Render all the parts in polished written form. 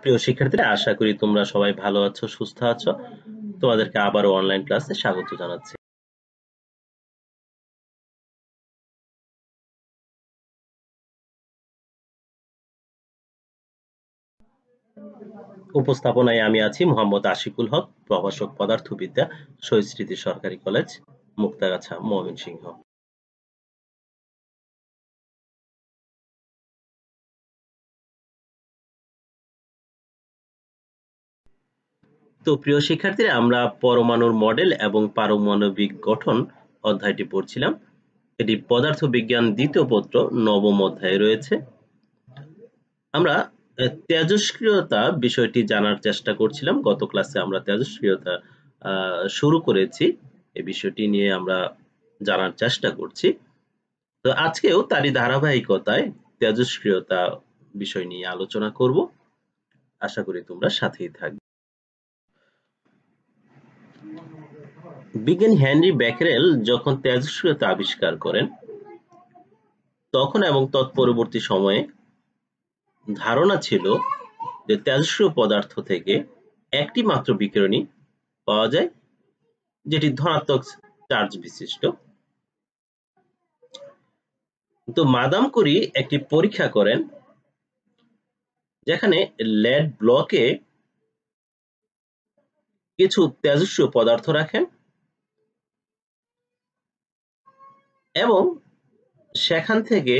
প্রিয় শিক্ষার্থীরা, আশা করি তোমরা সবাই ভালো আছো, সুস্থ আছো। তোমাদেরকে আবারও অনলাইন ক্লাসে স্বাগত জানাচ্ছি। উপস্থাপনায় আমি আছি মোহাম্মদ আশিকুল হক, প্রভাষক পদার্থবিদ্যা, শহীদ স্মৃতি সরকারি কলেজ, মুক্তাগাছা, ময়মনসিংহ। তো প্রিয় শিক্ষার্থীরা, আমরা পরমাণুর মডেল এবং পারমাণবিক গঠন অধ্যায়টি পড়ছিলাম। এটি পদার্থবিজ্ঞান দ্বিতীয় পত্র নবম অধ্যায়ে রয়েছে। আমরা তেজস্ক্রিয়তা বিষয়টি জানার চেষ্টা করছিলাম। গত ক্লাসে আমরা তেজস্ক্রিয়তা শুরু করেছি। এই বিষয়টি নিয়ে আমরা জানার চেষ্টা করছি। তো আজকেও তারই ধারাবাহিকতায় তেজস্ক্রিয়তা বিষয় নিয়ে আলোচনা করব। আশা করি তোমরা সাথেই থাকবে। বিজ্ঞানী হেনরি ব্যাকেরেল যখন তেজস্ক্রিয়তা আবিষ্কার করেন, তখন এবং তৎপরবর্তী সময়ে ধারণা ছিল যে তেজস্ক্রিয় পদার্থ থেকে একটি মাত্র বিকিরণী পাওয়া যায়, যেটি ধনাত্মক চার্জ বিশিষ্ট। তো মাদাম কুরি একটি পরীক্ষা করেন, যেখানে লেড ব্লকে কিছু তেজস্ক্রিয় পদার্থ রাখেন এবং সেখান থেকে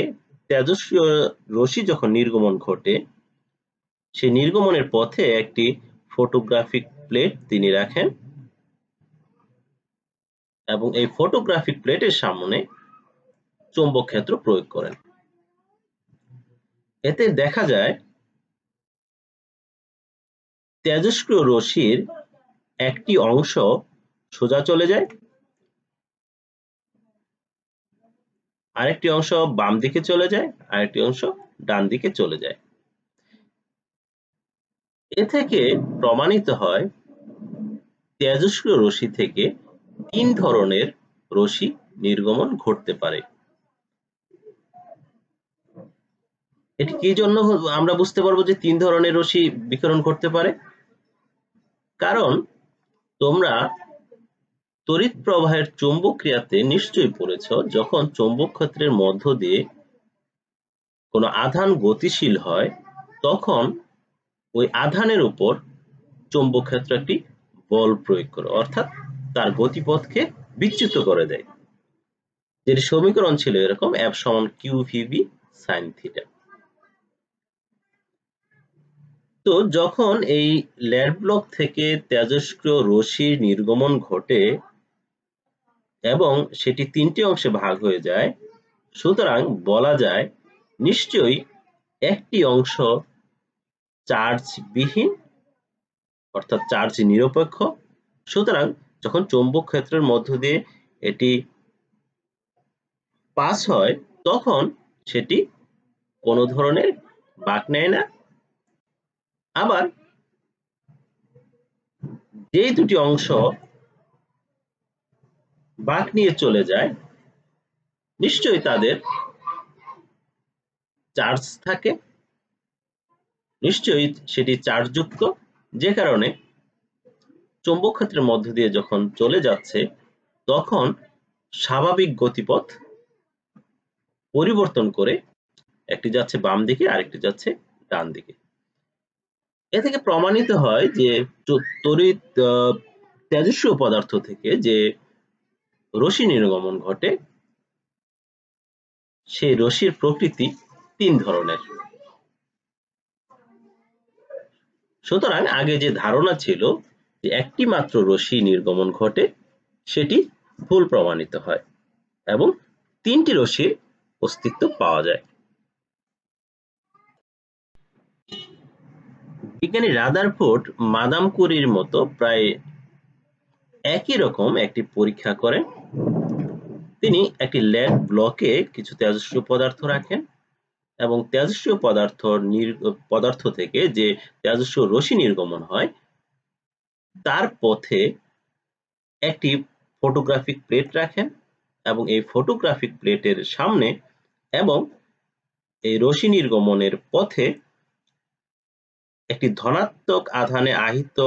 তেজস্ক্রিয় রশ্মি যখন নির্গমন ঘটে, সেই নির্গমনের পথে একটি ফটোগ্রাফিক প্লেট তিনি রাখেন এবং এই ফটোগ্রাফিক প্লেটের সামনে চৌম্বক ক্ষেত্র প্রয়োগ করেন। এতে দেখা যায় তেজস্ক্রিয় রশ্মির একটি অংশ সোজা চলে যায়, আরেকটি অংশ বাম দিকে চলে যায়, আরেকটি অংশ ডান দিকে চলে যায়। এ থেকে প্রমাণিত হয় তেজস্ক্রিয় রশ্মি থেকে তিন ধরনের রশ্মি নির্গমন ঘটতে পারে। এটি কি জন্য আমরা বুঝতে পারবো যে তিন ধরনের রশ্মি বিকিরণ করতে পারে? কারণ তোমরা তড়িৎ প্রবাহের চৌম্বক ক্রিয়াতে নিশ্চয়ই পড়েছ, যখন চৌম্বক ক্ষেত্রের মধ্য দিয়ে কোনো আধান গতিশীল হয়, তখন ওই আধানের উপর চৌম্বক ক্ষেত্র একটি বল প্রয়োগ করে, অর্থাৎ তার গতিপথকে বিচ্যুত করে দেয়। যেটি সমীকরণ ছিল এরকম, F সমান QVB sin থিটা। তো যখন এই লেড ব্লক থেকে তেজস্ক্রিয় রশ্মির নির্গমন ঘটে এবং সেটি তিনটি অংশে ভাগ হয়ে যায়, সুতরাং বলা যায় নিশ্চয়ই একটি অংশ চার্জবিহীন, অর্থাৎ চার্জ নিরপেক্ষ। সুতরাং যখন চৌম্বক ক্ষেত্রের মধ্য দিয়ে এটি পাস হয়, তখন সেটি কোনো ধরনের বাঁক নেয় না। আবার যেই দুটি অংশ বাঁক নিয়ে চলে যায়, নিশ্চয়ই তাদের চার্জ থাকে, নিশ্চয়ই সেটি চার্জযুক্ত, যে কারণে চৌম্বক ক্ষেত্রের মধ্য দিয়ে যখন চলে যাচ্ছে, তখন স্বাভাবিক গতিপথ পরিবর্তন করে একটি যাচ্ছে বাম দিকে, আরেকটি যাচ্ছে ডান দিকে। এ থেকে প্রমাণিত হয় যে তড়িৎ তেজস্ক্রিয় পদার্থ থেকে যে রশ্মি নির্গমন ঘটে, সেই রশ্মির প্রকৃতি তিন ধরনের। সুতরাং আগে যে ধারণা ছিল যে একটি মাত্র রশ্মি নির্গমন ঘটে, সেটি ভুল প্রমাণিত হয় এবং তিনটি রশ্মির অস্তিত্ব পাওয়া যায়। বিজ্ঞানী রাদারফোর্ড মাদাম কুরির মতো প্রায় একই রকম একটি পরীক্ষা করেন। তিনি একটি লেড ব্লকে কিছু তেজস্ক্রিয় পদার্থ রাখেন এবং তেজস্ক্রিয় পদার্থ থেকে যে তেজস্ক্রিয় রশ্মি নির্গমন হয়, তার পথে একটি ফটোগ্রাফিক প্লেট রাখেন এবং এই ফটোগ্রাফিক প্লেটের সামনে এবং এই রশ্মি নির্গমনের পথে একটি ধনাত্মক আধানে আহিত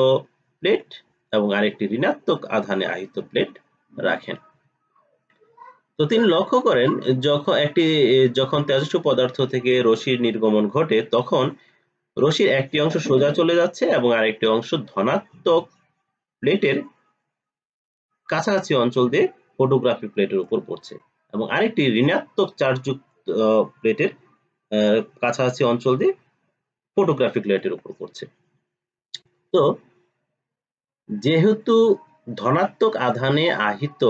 প্লেট এবং আরেকটি ঋণাত্মক আধানে আহিত প্লেট রাখেন। তো তিনি লক্ষ্য করেন যখন তেজস্ক্রিয় পদার্থ থেকে রশ্মির নির্গমন ঘটে তখন রশ্মির একটি অংশ সোজা চলে যাচ্ছে এবং আরেকটি অংশ ধনাত্মক প্লেটের কাছাকাছি অঞ্চল দিয়ে ফটোগ্রাফিক প্লেটের উপর পড়ছে এবং আরেকটি ঋণাত্মক চার্জযুক্ত প্লেটের কাছাকাছি অঞ্চল দিয়ে ফটোগ্রাফিক প্লেটের উপর পড়ছে। তো যেহেতু ধনাত্মক আধানে আহিত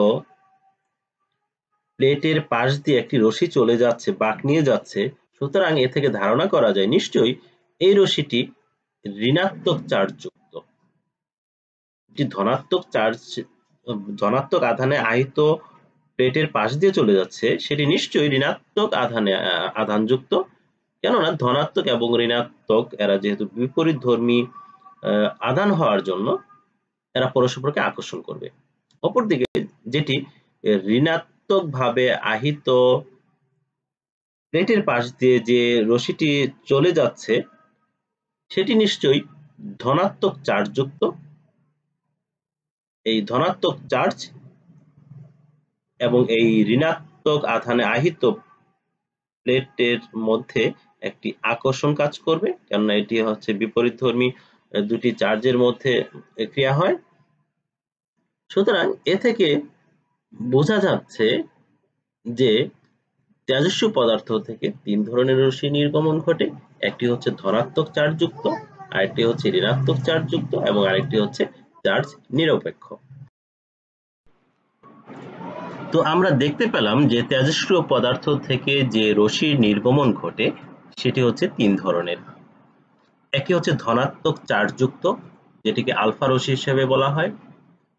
প্লেটের পাশ দিয়ে একটি রশ্মি চলে যাচ্ছে, বাঁক নিয়ে যাচ্ছে, সুতরাং এ থেকে ধারণা করা যায় নিশ্চয়ই এই রশ্মিটি ঋণাত্মক চার্জযুক্ত। একটি ধনাত্মক আধানে আহিত প্লেটের পাশ দিয়ে চলে যাচ্ছে, সেটি নিশ্চয়ই ঋণাত্মক আধানযুক্ত, কেননা ধনাত্মক এবং ঋণাত্মক এরা যেহেতু বিপরীতধর্মী আধান হওয়ার জন্য এরা পরস্পরকে আকর্ষণ করবে। অপরদিকে যেটি ঋণাত্মক ভাবে আহিত প্লেটের পাশ দিয়ে যে রশ্মিটি চলে যাচ্ছে সেটি নিশ্চয়ই ধনাত্মক চার্জযুক্ত। এই ধনাত্মক চার্জ এবং এই ঋণাত্মক আধানে আহিত প্লেটের মধ্যে একটি আকর্ষণ কাজ করবে, কেননা এটি হচ্ছে বিপরীতধর্মী দুটি চার্জের মধ্যে ক্রিয়া হয়। সুতরাং এ থেকে বোঝা যাচ্ছে যে তেজস্ক্রিয় পদার্থ থেকে তিন ধরনের রশ্মি নির্গমন ঘটে। একটি হচ্ছে ধনাত্মক চার্জযুক্ত, আরেকটি হচ্ছে ঋণাত্মক চার্জযুক্ত এবং আরেকটি হচ্ছে চার্জ নিরপেক্ষ। তো আমরা দেখতে পেলাম যে তেজস্ক্রিয় পদার্থ থেকে যে রশ্মির নির্গমন ঘটে সেটি হচ্ছে তিন ধরনের। একটি হচ্ছে ধনাত্মক চার্জযুক্ত, যেটিকে আলফা রশ্মি হিসেবে বলা হয়।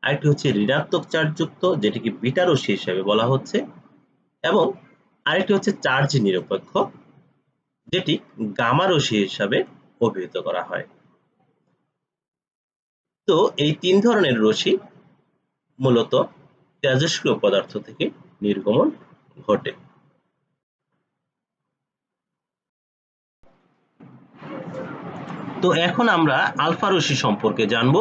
আরেকটি হচ্ছে ঋণাত্মক চার্জযুক্ত, যেটিকে বিটা রশ্মি হিসেবে বলা হচ্ছে, এবং আরেকটি হচ্ছে চার্জ নিরপেক্ষ, যেটি গামা রশ্মি হিসাবে অভিহিত করা হয়। তো এই তিন ধরনের রশ্মি মূলত তেজস্ক্রিয় পদার্থ থেকে নির্গমন ঘটে। তো এখন আমরা আলফা রশ্মি সম্পর্কে জানব।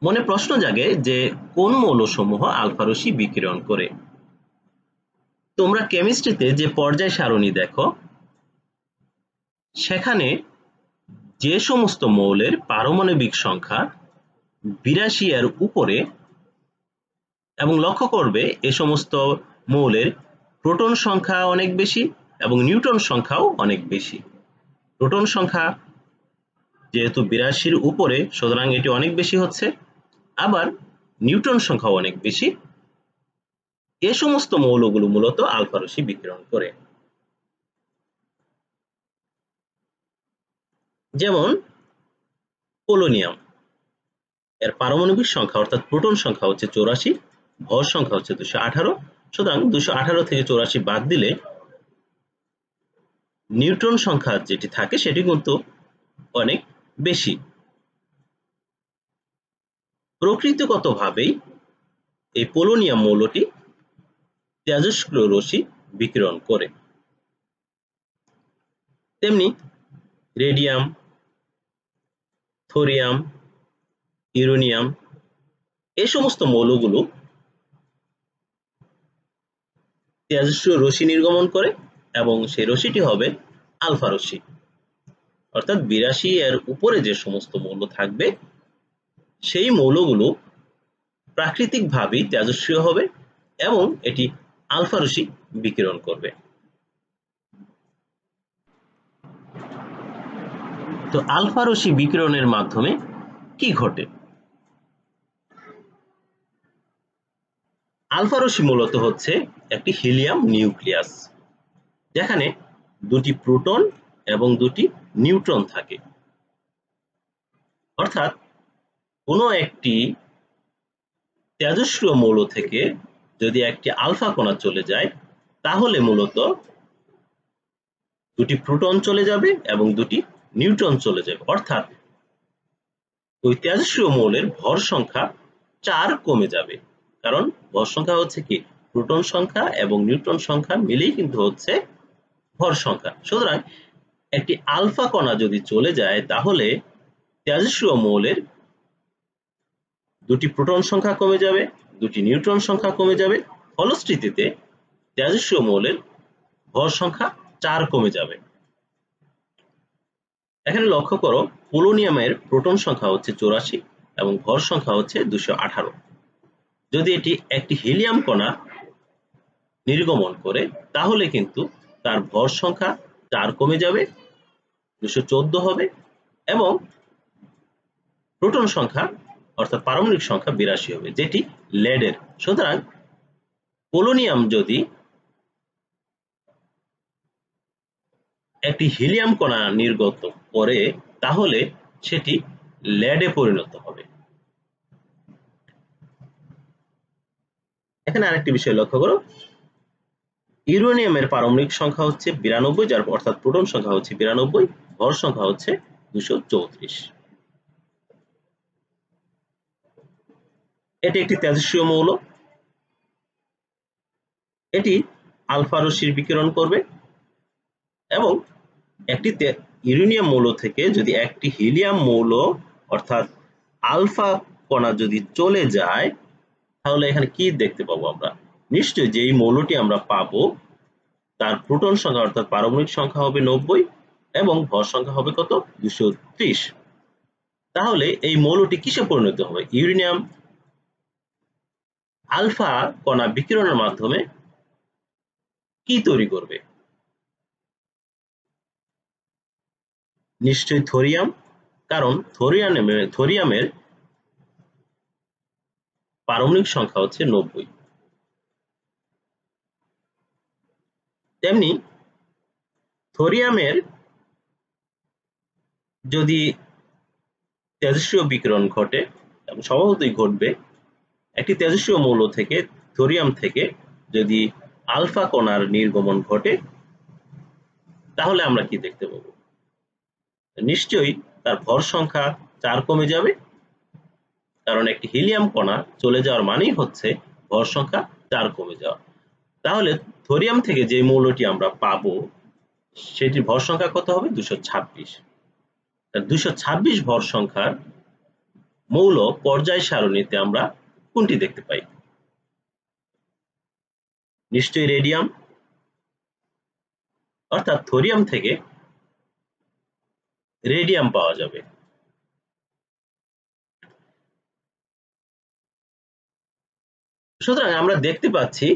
মনে প্রশ্ন জাগে যে কোন মৌলসমূহ আলফা রশ্মি বিকিরণ করে। তোমরা কেমিস্ট্রিতে যে পর্যায় সারণী দেখো সেখানে যে সমস্ত মৌলের পারমাণবিক সংখ্যা 82 এর উপরে, এবং লক্ষ্য করবে এ সমস্ত মৌলের প্রোটন সংখ্যা অনেক বেশি এবং নিউট্রন সংখ্যাও অনেক বেশি। প্রোটন সংখ্যা যেহেতু 82 উপরে, সুতরাং এটি অনেক বেশি হচ্ছে, আবার নিউট্রন সংখ্যাও অনেক বেশি। এ সমস্ত মৌলগুলো মূলত আলফা রশ্মি বিকিরণ করে। যেমন পোলোনিয়াম, এর পারমাণবিক সংখ্যা অর্থাৎ প্রোটন সংখ্যা হচ্ছে 84, ভর সংখ্যা হচ্ছে 218। সুতরাং 218 থেকে 84 বাদ দিলে নিউট্রন সংখ্যা যেটি থাকে সেটি কিন্তু অনেক বেশি। প্রকৃতিগতভাবেই এই পোলোনিয়াম মৌলটি তেজস্ক্রিয় রশ্মি বিকিরণ করে। তেমনি রেডিয়াম, থোরিয়াম, ইউরেনিয়াম এই সমস্ত মৌলগুলো তেজস্ক্রিয় রশ্মি নির্গমন করে এবং সেই রশ্মিটি হবে আলফা রশ্মি। অর্থাৎ 82 এর উপরে যে সমস্ত মৌল থাকবে সেই মৌলগুলো প্রাকৃতিকভাবেই তেজস্ক্রিয় হবে এবং এটি আলফা রশ্মি বিকিরণ করবে। তো আলফা রশ্মি বিকিরণের মাধ্যমে কি ঘটে? আলফা রশ্মি মূলত হচ্ছে একটি হিলিয়াম নিউক্লিয়াস, যেখানে দুটি প্রোটন এবং দুটি নিউট্রন থাকে। অর্থাৎ কোনো একটি তেজস্ক্রিয় মৌল থেকে যদি একটি আলফা কণা চলে যায় তাহলে মূলত দুটি প্রোটন চলে যাবে এবং দুটি নিউট্রন চলে যাবে। অর্থাৎ ওই তেজস্ক্রিয় মৌলের ভর সংখ্যা 4 কমে যাবে, কারণ ভর সংখ্যা হচ্ছে কি প্রোটন সংখ্যা এবং নিউট্রন সংখ্যা মিলেই কিন্তু হচ্ছে ভর সংখ্যা। সুতরাং একটি আলফা কণা যদি চলে যায় তাহলে তেজস্ক্রিয় মৌলের দুটি প্রোটন সংখ্যা কমে যাবে, দুটি নিউট্রন সংখ্যা কমে যাবে, ফলশ্রুতিতে তেজস্ক্রিয় মৌলের ভর সংখ্যা 4 কমে যাবে। এখানে লক্ষ্য করো পোলোনিয়ামের প্রোটন সংখ্যা হচ্ছে 84 এবং ভর সংখ্যা হচ্ছে 218। যদি এটি একটি হিলিয়াম কণা নির্গমন করে তাহলে কিন্তু তার ভর সংখ্যা 4 কমে যাবে, 214 হবে এবং প্রোটন সংখ্যা অর্থাৎ পারমাণবিক সংখ্যা 82 হবে, যেটি লেডের। সুতরাং পোলোনিয়াম যদি একটি হিলিয়াম কণা নির্গত করে তাহলে সেটি লেডে পরিণত হবে। এখানে আরেকটি বিষয় লক্ষ্য করো, ইউরেনিয়ামের পারমাণবিক সংখ্যা হচ্ছে 92, যার অর্থাৎ প্রোটন সংখ্যা হচ্ছে 92, ভর সংখ্যা হচ্ছে 234। এটি একটি তেজস্ক্রিয় মৌল, এটি আলফা রশ্মির বিকিরণ করবে এবং একটি ইউরেনিয়াম মৌল থেকে যদি একটি হিলিয়াম মৌল অর্থাৎ আলফা কণা যদি চলে যায় তাহলে এখানে কি দেখতে পাবো আমরা? নিশ্চয়ই যে এই মৌলটি আমরা পাবো তার প্রোটন সংখ্যা অর্থাৎ পারমাণবিক সংখ্যা হবে 90 এবং ভর সংখ্যা হবে কত? 230। তাহলে এই মৌলটি কিসে পরিণত হবে? ইউরেনিয়াম আলফা কণা বিকিরণের মাধ্যমে কি তৈরি করবে? নিশ্চয়ই থোরিয়াম, কারণ থোরিয়ামের পারমাণবিক সংখ্যা হচ্ছে 90। তেমনি থোরিয়ামের যদি তেজস্ক্রিয় বিকিরণ ঘটে এবং স্বভাবতই ঘটবে, একটি তেজস্ক্রিয় মৌল থেকে থোরিয়াম থেকে যদি আলফা কণার নির্গমন ঘটে তাহলে আমরা কি দেখতে পাবো? নিশ্চয়ই তার ভর সংখ্যা 4 কমে যাবে, কারণ একটি হিলিয়াম কণা চলে যাওয়ার মানেই হচ্ছে ভর সংখ্যা 4 কমে যাওয়া। তাহলে থোরিয়াম থেকে যে মৌলটি আমরা পাবো সেটির ভর সংখ্যা কত হবে? 226। 226 ভর সংখ্যার মৌল পর্যায় সারণীতে আমরা কোনটি দেখতে পাই? নিশ্চয়ই রেডিয়াম, অর্থাৎ থোরিয়াম থেকে রেডিয়াম পাওয়া যাবে। সুতরাং আমরা দেখতে পাচ্ছি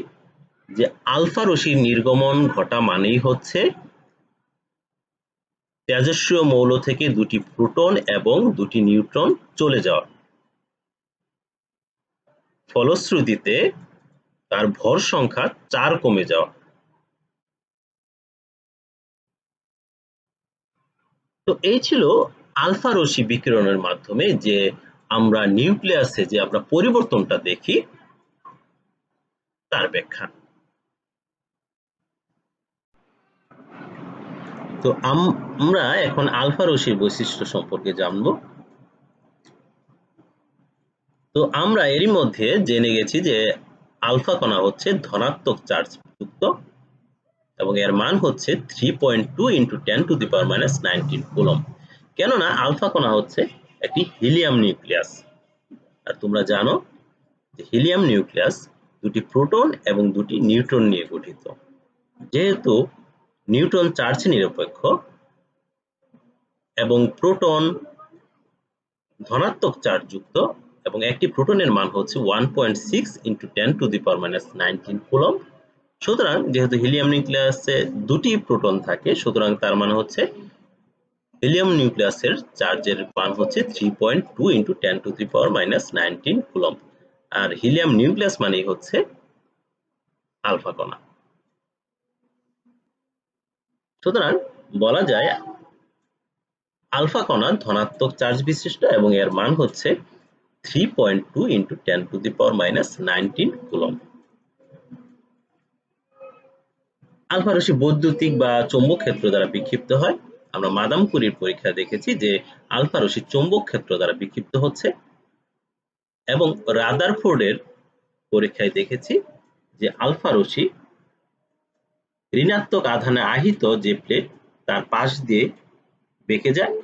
যে আলফা রশ্মির নির্গমন ঘটা মানেই হচ্ছে তেজস্ক্রিয় মৌল থেকে দুটি প্রোটন এবং দুটি নিউট্রন চলে যাওয়া, ফলশ্রুতিতে তার ভর সংখ্যা 4 কমে যাওয়া। তো এই ছিল আলফা রশ্মি বিকিরণের মাধ্যমে যে আমরা নিউক্লিয়াসে যে আমরা পরিবর্তনটা দেখি তার ব্যাখ্যা। তো আমরা এখন আলফা রশ্মির বৈশিষ্ট্য সম্পর্কে জানবো। তো আমরা এরই মধ্যে জেনে গেছি যে আলফা কণা হচ্ছে ধনাত্মক চার্জ যুক্ত এবং এর মান হচ্ছে 3.2 × 10⁻⁻19 কুলম্ব। কেননা আলফা কণা হচ্ছে একটি হিলিয়াম নিউক্লিয়াস, আর তোমরা জানো যে হিলিয়াম নিউক্লিয়াস দুটি প্রোটন এবং দুটি নিউট্রন নিয়ে গঠিত। যেহেতু নিউট্রন চার্জ নিরপেক্ষ এবং প্রোটন ধনাত্মক চার্জ যুক্ত এবং একটি প্রোটনের মান হচ্ছে 1.6 × 10⁻⁻19 কুলম্ব। সুতরাং যেহেতু হিলিয়াম নিউক্লিয়াসে দুটি প্রোটন থাকে, সুতরাং তার মানে হচ্ছে হিলিয়াম নিউক্লিয়াসের চার্জের মান হচ্ছে 3.2 × 10⁻⁻19 কুলম্ব। আর হিলিয়াম নিউক্লিয়াস মানেই হচ্ছে আলফা কণা। সুতরাং বলা যায় আলফা কণা ধনাত্মক চার্জ বিশিষ্ট এবং এর মান হচ্ছে 3.2 × 10⁻⁻19 কুলম্ব। আলফা রশ্মি বৈদ্যুতিক বা চৌম্বক ক্ষেত্র দ্বারা বিক্ষিপ্ত হয়। আমরা মাদাম কুরির পরীক্ষা দেখেছি যে আলফা রশ্মি চৌম্বক ক্ষেত্র দ্বারা বিক্ষিপ্ত হচ্ছে এবং রাদারফোর্ডের পরীক্ষায় দেখেছি যে আলফা রশ্মি ঋণাত্মক আধানে আহিত যে প্লেট তার পাশ দিয়ে বেঁকে যায়,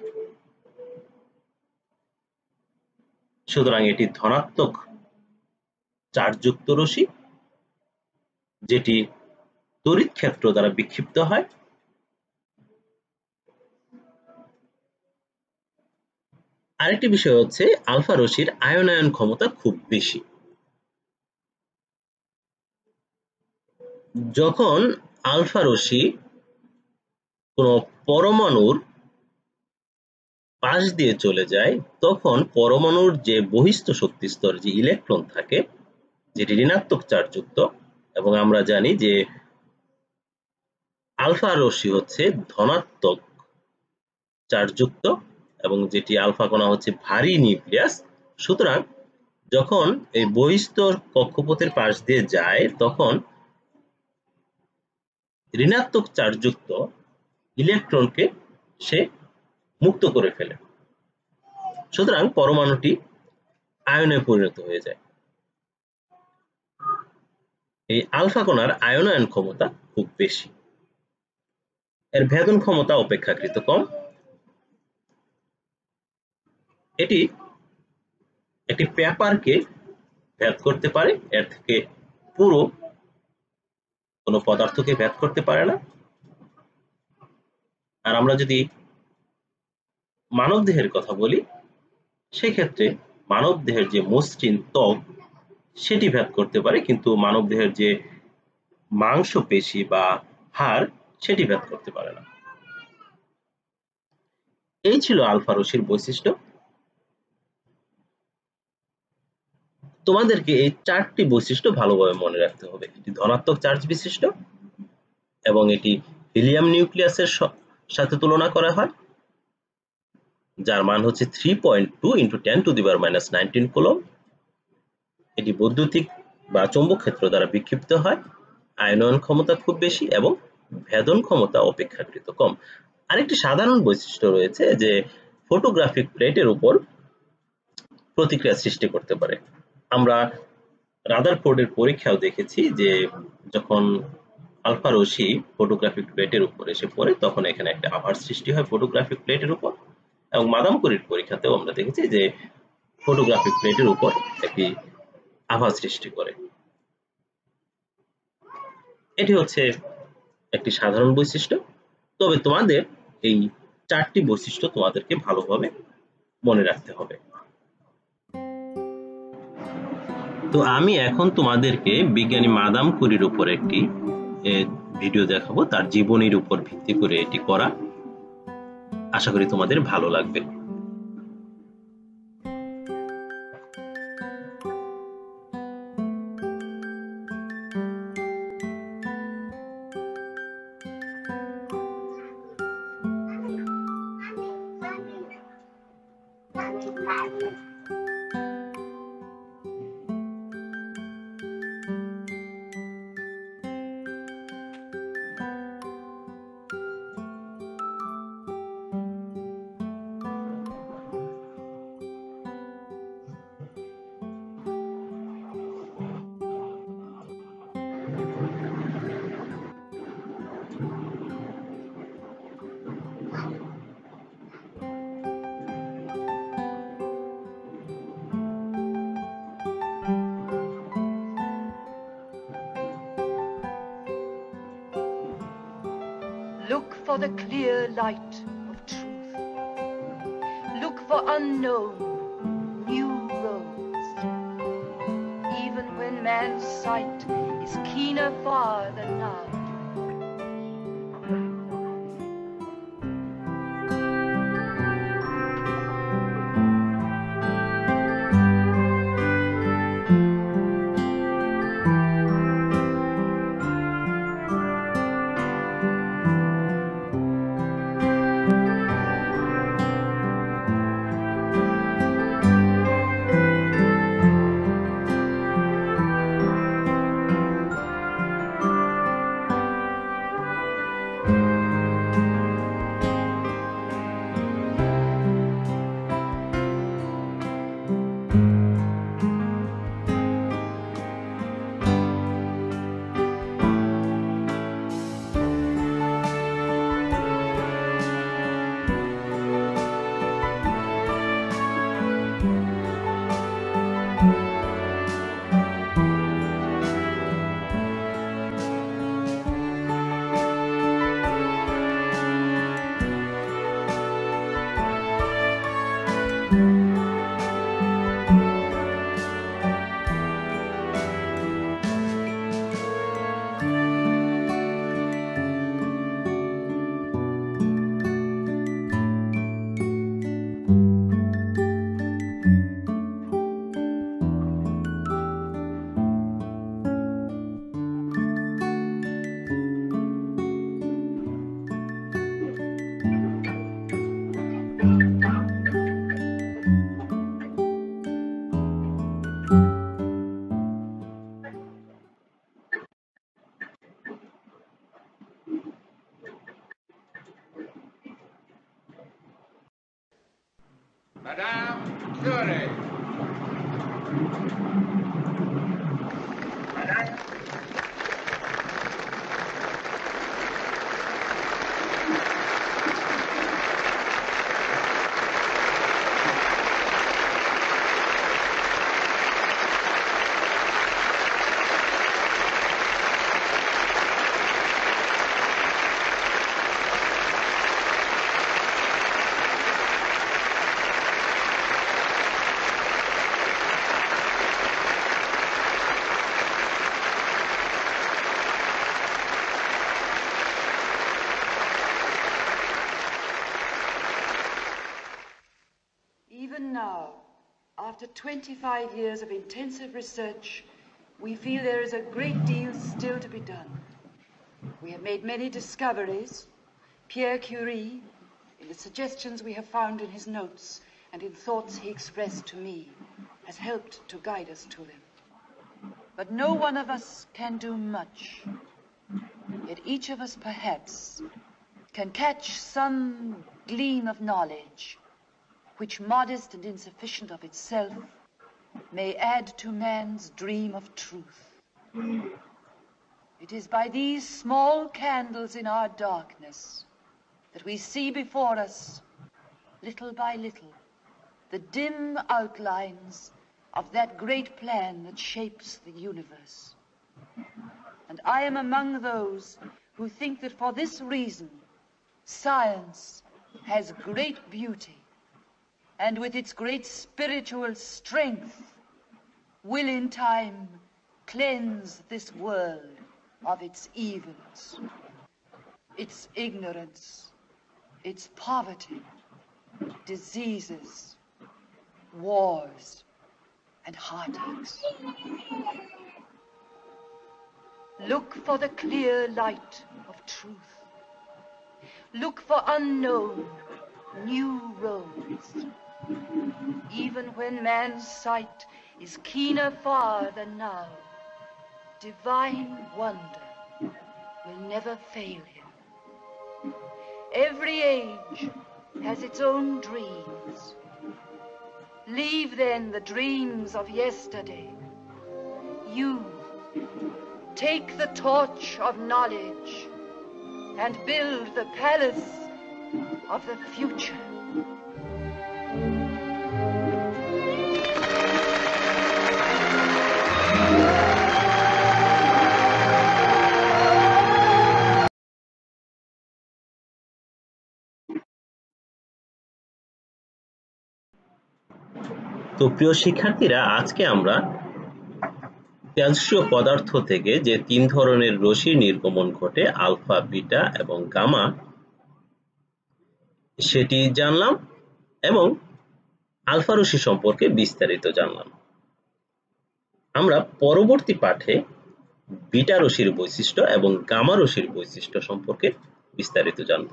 সুতরাং এটি ধনাত্মক চার্জযুক্ত রশ্মি, যেটি তড়িৎ ক্ষেত্র দ্বারা বিক্ষিপ্ত হয়। আরেকটি বিষয় হচ্ছে আলফা রশ্মির আয়নায়ন ক্ষমতা খুব বেশি। যখন আলফা রশ্মি কোনো পরমাণুর পাশ দিয়ে চলে যায়, তখন পরমাণুর যে বহিস্থ শক্তি স্তর, যে ইলেকট্রন থাকে, যেটি ঋণাত্মক চার্জযুক্ত, এবং আমরা জানি যে আলফা রশ্মি হচ্ছে ধনাত্মক চার্জযুক্ত, এবং যেটি আলফা কণা হচ্ছে ভারী নিউক্লিয়াস। সুতরাং যখন এই বহিস্থ কক্ষপথের পাশ দিয়ে যায়, তখন ঋণাত্মক চার্জযুক্ত ইলেকট্রনকে সে মুক্ত করে ফেলে, সুতরাং পরমাণুটি আয়নে পরিণত হয়ে যায়। এই আলফা কণার আয়নায়ন ক্ষমতা খুব বেশি, এর ভেদন ক্ষমতা অপেক্ষাকৃত কম। এটি একটি পেপারকে ভেদ করতে পারে, এর থেকে পুরো কোনো পদার্থকে ভেদ করতে পারে না। আর আমরা যদি মানবদেহের কথা বলি, সেক্ষেত্রে মানবদেহের যে মসৃণ ত্বক সেটি ভেদ করতে পারে, কিন্তু মানবদেহের যে মাংসপেশি বা হাড় সেটি ভেদ করতে পারে না। এই ছিল আলফা রশ্মির বৈশিষ্ট্য। তোমাদেরকে এই 4টি বৈশিষ্ট্য ভালোভাবে মনে রাখতে হবে। এটি ধনাত্মক চার্জ বিশিষ্ট, এবং এটি হিলিয়াম নিউক্লিয়াসের সাথে তুলনা করা হয়, যার মান হচ্ছে 3.2 × 10⁻⁻19 কুলম্ব। এটি বৈদ্যুতিক বা চৌম্বক ক্ষেত্র দ্বারা বিক্ষিপ্ত হয়, আয়নন ক্ষমতা খুব বেশি, এবং ভেদন ক্ষমতা অপেক্ষাকৃত কম। আরেকটি সাধারণ বৈশিষ্ট্য রয়েছে যে ফটোগ্রাফিক প্লেটের উপর প্রতিক্রিয়া সৃষ্টি করতে পারে। আমরা রাদারফোর্ডের পরীক্ষাও দেখেছি যে যখন আলফা রশ্মি ফটোগ্রাফিক প্লেটের উপর এসে পড়ে, তখন এখানে একটা আভার সৃষ্টি হয় ফটোগ্রাফিক প্লেটের উপর, এবং মাদাম কুরির পরীক্ষাতেও আমরা দেখেছি যে ফটোগ্রাফিক প্লেটের উপর একটি আভা সৃষ্টি করে। এটি হচ্ছে একটি সাধারণ বৈশিষ্ট্য, তবে তোমাদের এই 4টি বৈশিষ্ট্য তোমাদেরকে ভালোভাবে মনে রাখতে হবে। তো আমি এখন তোমাদেরকে বিজ্ঞানী মাদাম কুরির উপর একটি ভিডিও দেখাবো, তার জীবনীর উপর ভিত্তি করে এটি করা। আশা করি তোমাদের ভালো লাগবে। Look for the clear light of truth. Look for unknown, new roads. Even when man's sight is keener far than now. Madame Curie. Even now, after 25 years of intensive research, we feel there is a great deal still to be done. We have made many discoveries. Pierre Curie, in the suggestions we have found in his notes and in thoughts he expressed to me, has helped to guide us to them. But no one of us can do much. Yet each of us, perhaps, can catch some gleam of knowledge which, modest and insufficient of itself, may add to man's dream of truth. It is by these small candles in our darkness that we see before us, little by little, the dim outlines of that great plan that shapes the universe. And I am among those who think that for this reason, science has great beauty, and with its great spiritual strength will in time cleanse this world of its evils, its ignorance, its poverty, diseases, wars, and heartaches. Look for the clear light of truth. Look for unknown, new roads. Even when man's sight is keener far than now, divine wonder will never fail him. Every age has its own dreams. Leave then the dreams of yesterday. You take the torch of knowledge and build the palace of the future. তো প্রিয় শিক্ষার্থীরা, আজকে আমরা গ্যাসীয় পদার্থ থেকে যে তিন ধরনের রশ্মি নির্গমন ঘটে, আলফা, বিটা এবং গামা, সেটি জানলাম এবং আলফা রশ্মি সম্পর্কে বিস্তারিত জানলাম। আমরা পরবর্তী পাঠে বিটা রশ্মির বৈশিষ্ট্য এবং গামা রশ্মির বৈশিষ্ট্য সম্পর্কে বিস্তারিত জানব।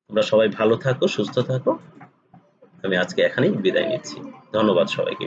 তোমরা সবাই ভালো থাকো, সুস্থ থাকো। আমি আজকে এখানেই বিদায় নিচ্ছি। ধন্যবাদ সবাইকে।